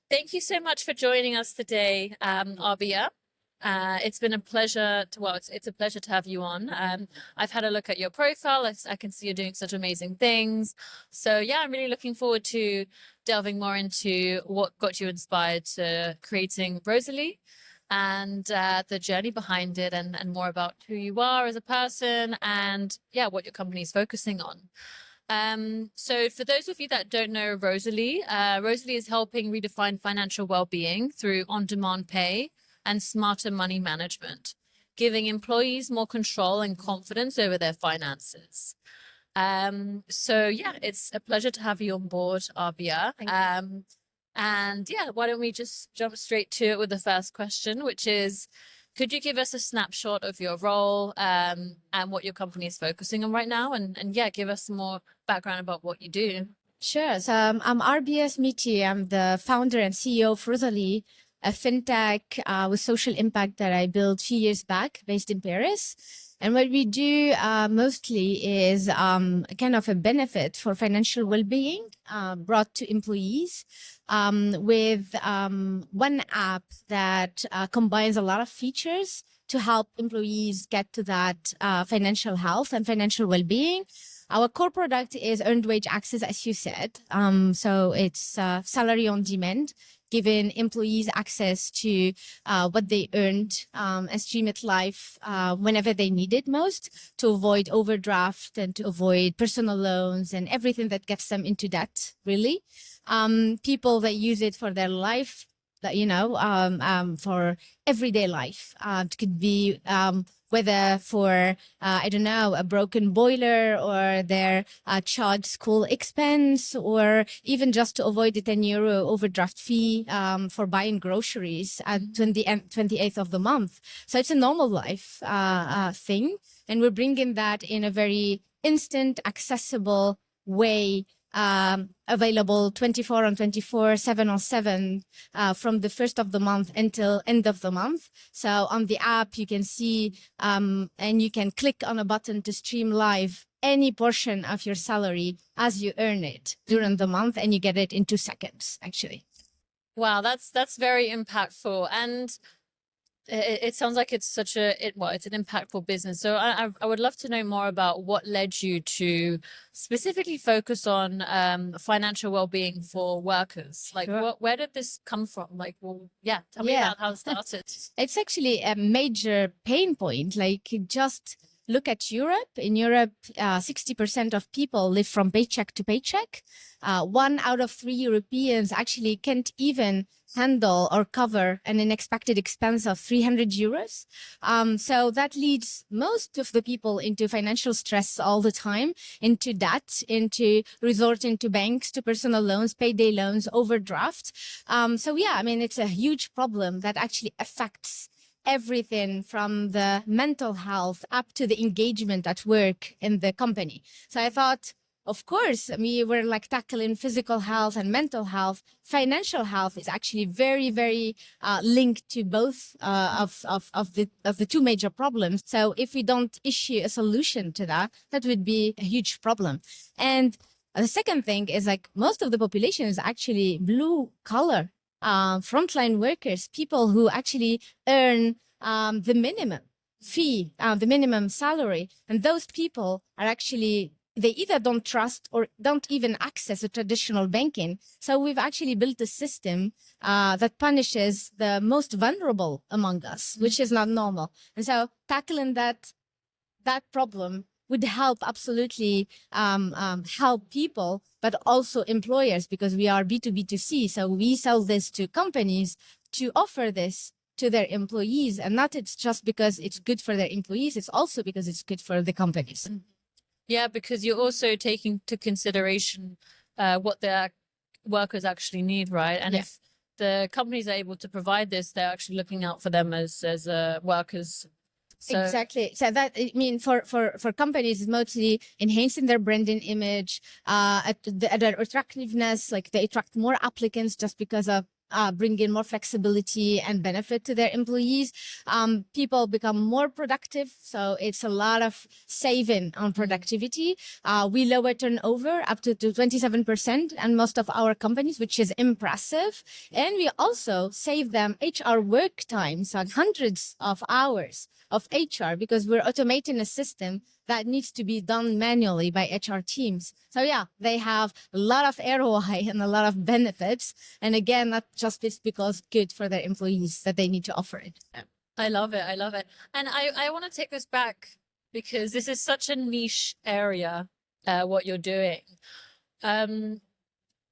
Thank you so much for joining us today, Arbia. It's been a pleasure it's a pleasure to have you on. I've had a look at your profile. I can see you're doing such amazing things. So yeah, I'm really looking forward to delving more into what got you inspired to creating Rosaly and the journey behind it and more about who you are as a person and yeah, what your company is focusing on. So for those of you that don't know Rosaly, Rosaly is helping redefine financial well-being through on-demand pay and smarter money management, giving employees more control and confidence over their finances. So yeah, it's a pleasure to have you on board, Arbia. And yeah, why don't we just jump straight to it with the first question, which is, could you give us a snapshot of your role and what your company is focusing on right now? And yeah, give us some more background about what you do. Sure. So I'm Arbia Smiti. I'm the founder and CEO of Rosaly, a fintech with social impact that I built a few years back based in Paris. And what we do mostly is kind of a benefit for financial well-being brought to employees with one app that combines a lot of features to help employees get to that financial health and financial well-being. Our core product is earned wage access, as you said. So it's salary on demand, giving employees access to what they earned and stream it live whenever they need it most, to avoid overdraft and to avoid personal loans and everything that gets them into debt, really. People that use it for their life, for everyday life. It could be whether for, I don't know, a broken boiler or their child school expense, or even just to avoid the 10 euro overdraft fee for buying groceries at 28th of the month. So it's a normal life thing. And we're bringing that in a very instant, accessible way, available 24 on 24, 7 on 7 from the first of the month until end of the month. So on the app, you can see and you can click on a button to stream live any portion of your salary as you earn it during the month, and you get it in 2 seconds, actually. Wow, that's very impactful. And it sounds like it's such it's an impactful business. So I would love to know more about what led you to specifically focus on financial well-being for workers. Like, Sure. where did this come from? Like, well, yeah, tell me about how it started. It's actually a major pain point. Like, just look at Europe. In Europe, 60% of people live from paycheck to paycheck. 1 out of 3 Europeans actually can't even handle or cover an unexpected expense of 300 euros. So that leads most of the people into financial stress all the time, into debt, into resorting to banks, to personal loans, payday loans, overdraft. So yeah, I mean, it's a huge problem that actually affects everything from the mental health up to the engagement at work in the company. So I thought, of course, we were like tackling physical health and mental health. Financial health is actually very, very linked to both of the two major problems. So if we don't issue a solution to that, that would be a huge problem. And the second thing is, like, most of the population is actually blue collar, frontline workers, people who actually earn the minimum fee, the minimum salary. And those people are actually, they either don't trust or don't even access a traditional banking. So we've actually built a system that punishes the most vulnerable among us, which is not normal. And so tackling that problem would help absolutely help people, but also employers, because we are B2B2C. So we sell this to companies to offer this to their employees, and not it's just because it's good for their employees, it's also because it's good for the companies. Yeah, because you're also taking to consideration what their workers actually need, right? And if the companies are able to provide this, they're actually looking out for them as workers. So, exactly. So that, I mean, for companies, it's mostly enhancing their branding image, their attractiveness. Like, they attract more applicants just because of bring in more flexibility and benefit to their employees. People become more productive. So it's a lot of saving on productivity. We lower turnover up to 27% and most of our companies, which is impressive. And we also save them HR work times on hundreds of hours of HR because we're automating a system that needs to be done manually by HR teams. So yeah, they have a lot of ROI and a lot of benefits. And again, not just it's because good for their employees that they need to offer it. I love it. I love it. And I want to take this back because this is such a niche area, what you're doing. And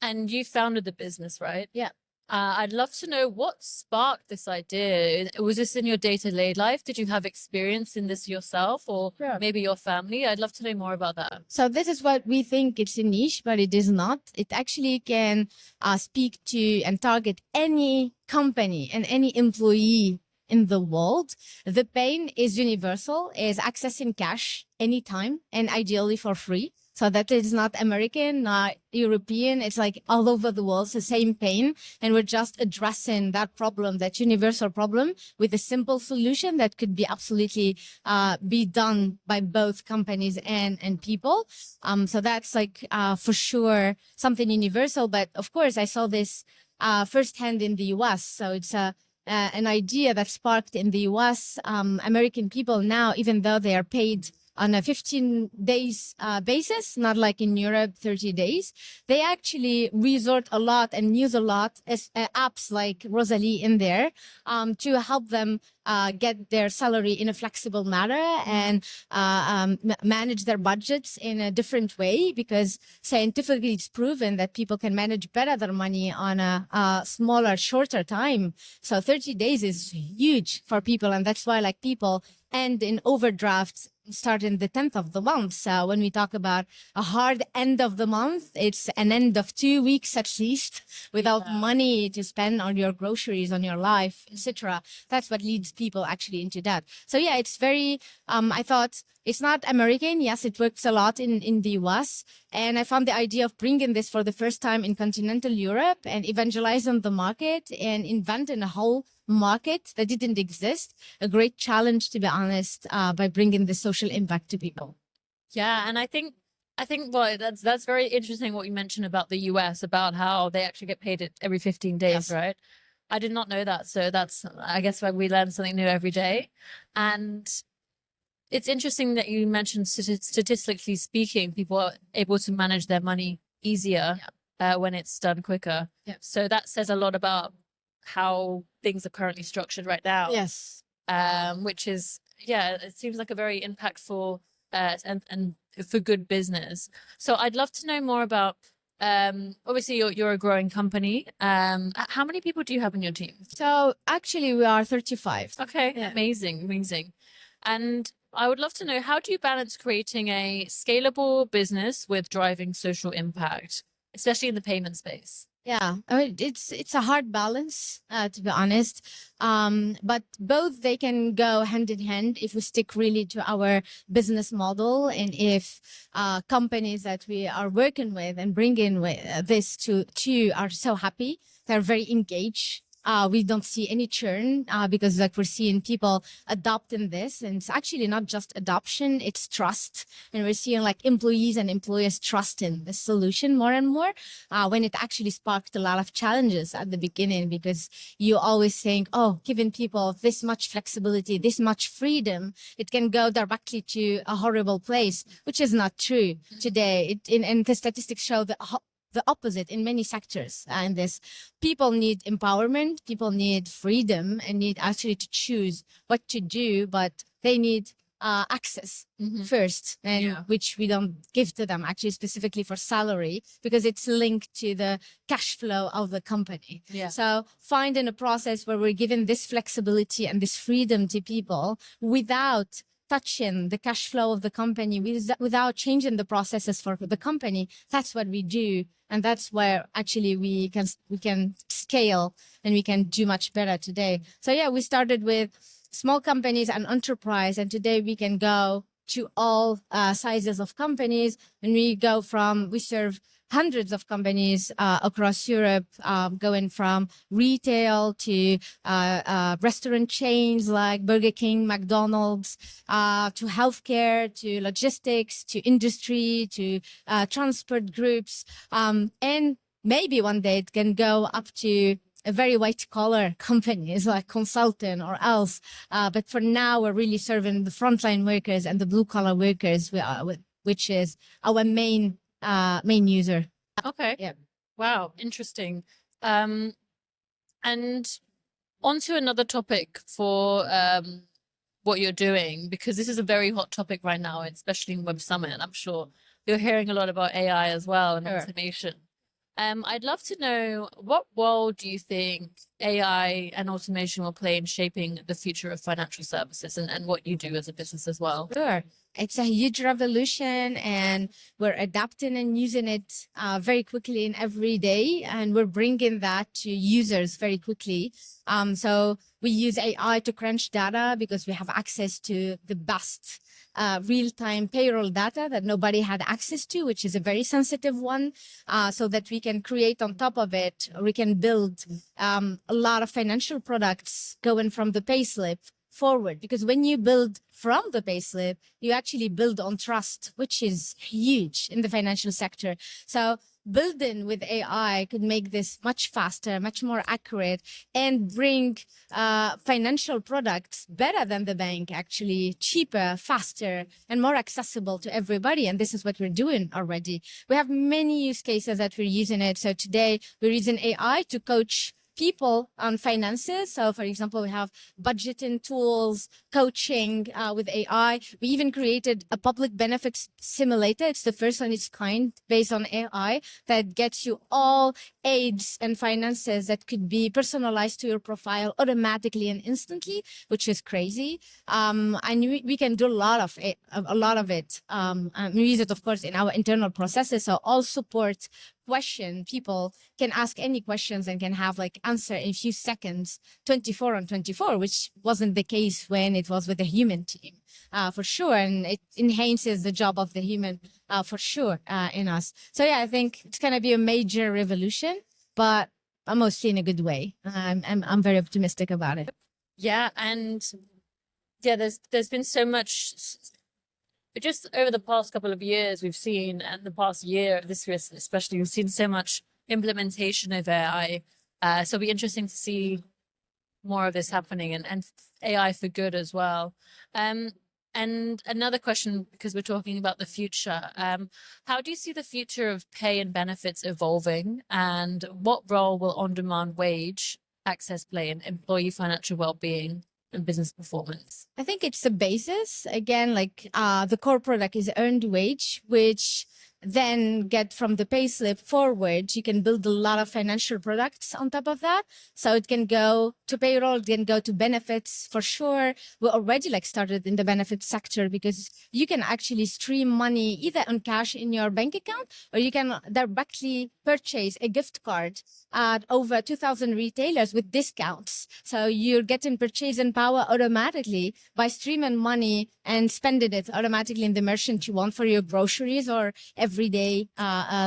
you founded the business, right? Yeah. I'd love to know what sparked this idea. Was this in your day-to-day life? Did you have experience in this yourself or maybe your family? I'd love to know more about that. So this is what we think it's a niche, but it is not. It actually can speak to and target any company and any employee in the world. The pain is universal, is accessing cash anytime and ideally for free. So that is not American, not European. It's like all over the world. It's the same pain. And we're just addressing that problem, that universal problem with a simple solution that could be absolutely be done by both companies and people. So that's like for sure something universal. But of course, I saw this firsthand in the US. So it's an idea that sparked in the US. American people now, even though they are paid on a 15 days basis, not like in Europe, 30 days. They actually resort a lot and use a lot as apps like Rosaly in there to help them get their salary in a flexible manner and manage their budgets in a different way, because scientifically it's proven that people can manage better their money on a smaller, shorter time. So 30 days is huge for people. And that's why like people end in overdrafts starting the 10th of the month. So when we talk about a hard end of the month, it's an end of 2 weeks at least without money to spend on your groceries, on your life, etc. That's what leads people actually into that. So yeah, it's very, I thought it's not American. Yes, it works a lot in the US. And I found the idea of bringing this for the first time in continental Europe and evangelizing the market and inventing a whole market that didn't exist. A great challenge, to be honest, by bringing the social impact to people. Yeah, and I think well, that's very interesting what you mentioned about the US, about how they actually get paid it every 15 days, Yes. right? I did not know that. So that's, I guess, why we learn something new every day. And it's interesting that you mentioned statistically speaking, people are able to manage their money easier when it's done quicker. Yeah. So that says a lot about how things are currently structured right now. Yes. Which is, yeah, it seems like a very impactful and for good business. So I'd love to know more about, obviously you're a growing company. How many people do you have in your team? So actually we are 35. Okay, Yeah. amazing. And I would love to know, how do you balance creating a scalable business with driving social impact, especially in the payment space? Yeah, I mean, it's a hard balance, to be honest. But both they can go hand in hand if we stick really to our business model, and if companies that we are working with and bringing with this to are so happy, they're very engaged. We don't see any churn because like we're seeing people adopting this, and it's actually not just adoption, it's trust. And we're seeing like employees and employers trusting the solution more and more when it actually sparked a lot of challenges at the beginning, because you always think, oh, giving people this much flexibility, this much freedom, it can go directly to a horrible place, which is not true today. And the statistics show that the opposite in many sectors. And this, people need empowerment, people need freedom, and need actually to choose what to do, but they need access first, and which we don't give to them actually specifically for salary, because it's linked to the cash flow of the company. So finding a process where we're giving this flexibility and this freedom to people without touching the cash flow of the company, without changing the processes for the company, that's what we do. And that's where actually we can scale and we can do much better today. So yeah, we started with small companies and enterprise, and today we can go to all sizes of companies, and we serve hundreds of companies across Europe, going from retail to restaurant chains like Burger King, McDonald's, to healthcare, to logistics, to industry, to transport groups. And maybe one day it can go up to a very white collar companies like consultant or else. But for now, we're really serving the frontline workers and the blue collar workers, which is our main user. Okay. Yeah. Wow. Interesting. And onto another topic for what you're doing, because this is a very hot topic right now, especially in Web Summit. I'm sure you're hearing a lot about AI as well and automation. I'd love to know, what role do you think AI and automation will play in shaping the future of financial services and what you do as a business as well? Sure. It's a huge revolution, and we're adapting and using it very quickly in every day, and we're bringing that to users very quickly. So we use AI to crunch data because we have access to the best real-time payroll data that nobody had access to, which is a very sensitive one, so that we can create on top of it, we can build a lot of financial products going from the payslip forward. Because when you build from the payslip, you actually build on trust, which is huge in the financial sector. So building with AI could make this much faster, much more accurate, and bring financial products better than the bank, actually cheaper, faster, and more accessible to everybody. And this is what we're doing already. We have many use cases that we're using it. So today we're using AI to coach people on finances. So for example, we have budgeting tools, coaching with AI. We even created a public benefits simulator. It's the first on its kind based on AI that gets you all aids and finances that could be personalized to your profile automatically and instantly, which is crazy. And we can do a lot of it. We use it, of course, in our internal processes. So all support question, people can ask any questions and can have like answer in a few seconds, 24 on 24, which wasn't the case when it was with a human team, for sure. And it enhances the job of the human, for sure, in us. So yeah, I think it's going to be a major revolution, but mostly in a good way. I'm very optimistic about it. Yeah. And yeah, there's been so much. But just over the past couple of years, we've seen, and the past year, this year especially, we've seen so much implementation of AI. So it'll be interesting to see more of this happening, and AI for good as well. And another question, because we're talking about the future, how do you see the future of pay and benefits evolving, and what role will on-demand wage access play in employee financial well-being and business performance? I think it's the basis. Again, like the core product is earned wage, which then get from the payslip forward, you can build a lot of financial products on top of that. So it can go to payroll, it can go to benefits for sure. We already like started in the benefits sector because you can actually stream money either on cash in your bank account, or you can directly purchase a gift card at over 2,000 retailers with discounts. So you're getting purchasing power automatically by streaming money and spending it automatically in the merchant you want for your groceries or everyday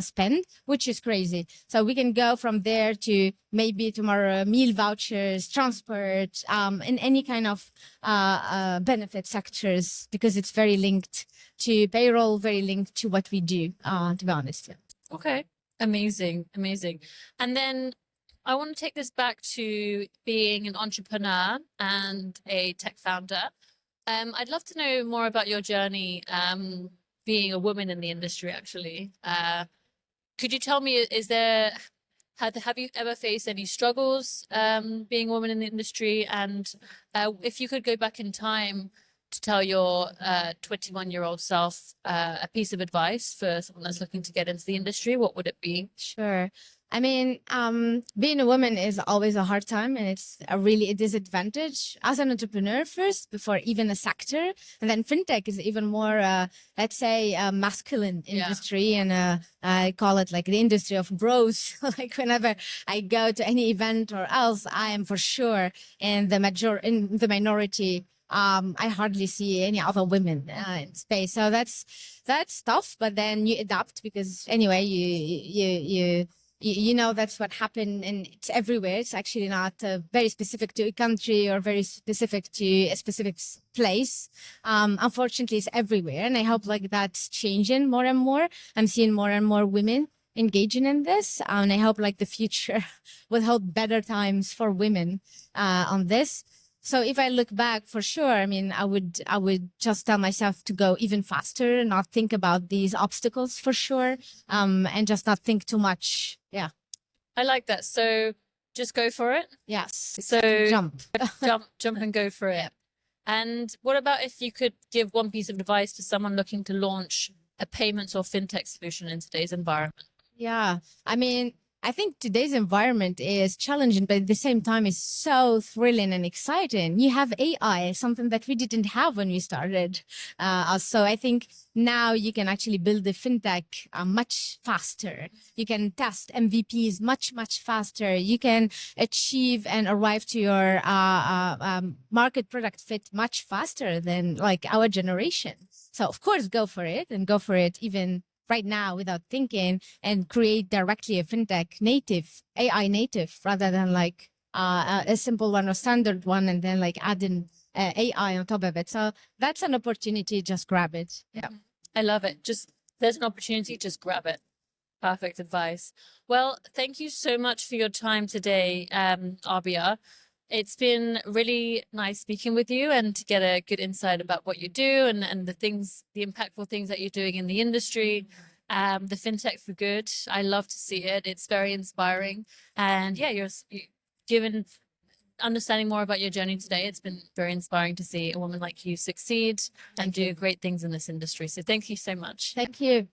spend, which is crazy. So we can go from there to maybe tomorrow meal vouchers, transport, in any kind of benefit sectors, because it's very linked to payroll, very linked to what we do, to be honest. Yeah. Okay. Amazing. Amazing. And then I want to take this back to being an entrepreneur and a tech founder. I'd love to know more about your journey, being a woman in the industry, actually. Could you tell me, have you ever faced any struggles being a woman in the industry? And if you could go back in time to tell your 21-year-old self a piece of advice for someone that's looking to get into the industry, what would it be? Sure. I mean, being a woman is always a hard time, and it's really a disadvantage as an entrepreneur first, before even a sector. And then fintech is even more, let's say, a masculine industry. And I call it like the industry of bros. Like whenever I go to any event or else, I am for sure in the minority I hardly see any other women in space. So that's tough, but then you adapt because anyway, you know that's what happened, and it's everywhere. It's actually not very specific to a country or very specific to a specific place. Unfortunately, it's everywhere, and I hope like that's changing more and more. I'm seeing more and more women engaging in this, and I hope like the future will hold better times for women on this. So if I look back, for sure, I mean, I would just tell myself to go even faster and not think about these obstacles for sure, and just not think too much. Yeah. I like that. So just go for it. Yes. So Jump. jump and go for it. And what about if you could give one piece of advice to someone looking to launch a payments or fintech solution in today's environment? Yeah. I mean, I think today's environment is challenging, but at the same time, it's so thrilling and exciting. You have AI, something that we didn't have when we started. So I think now you can actually build a fintech much faster. You can test MVPs much, much faster. You can achieve and arrive to your market product fit much faster than like our generation. So of course, go for it, and go for it even right now without thinking, and create directly a fintech native, AI native, rather than like a simple one or standard one, and then like adding AI on top of it. So that's an opportunity. Just grab it. Yeah. I love it. Just there's an opportunity, just grab it. Perfect advice. Well, thank you so much for your time today, Arbia. It's been really nice speaking with you and to get a good insight about what you do and the impactful things that you're doing in the industry. The fintech for good. I love to see it. It's very inspiring. And yeah, you're given understanding more about your journey today. It's been very inspiring to see a woman like you succeed and do great things in this industry. So thank you so much. Thank you.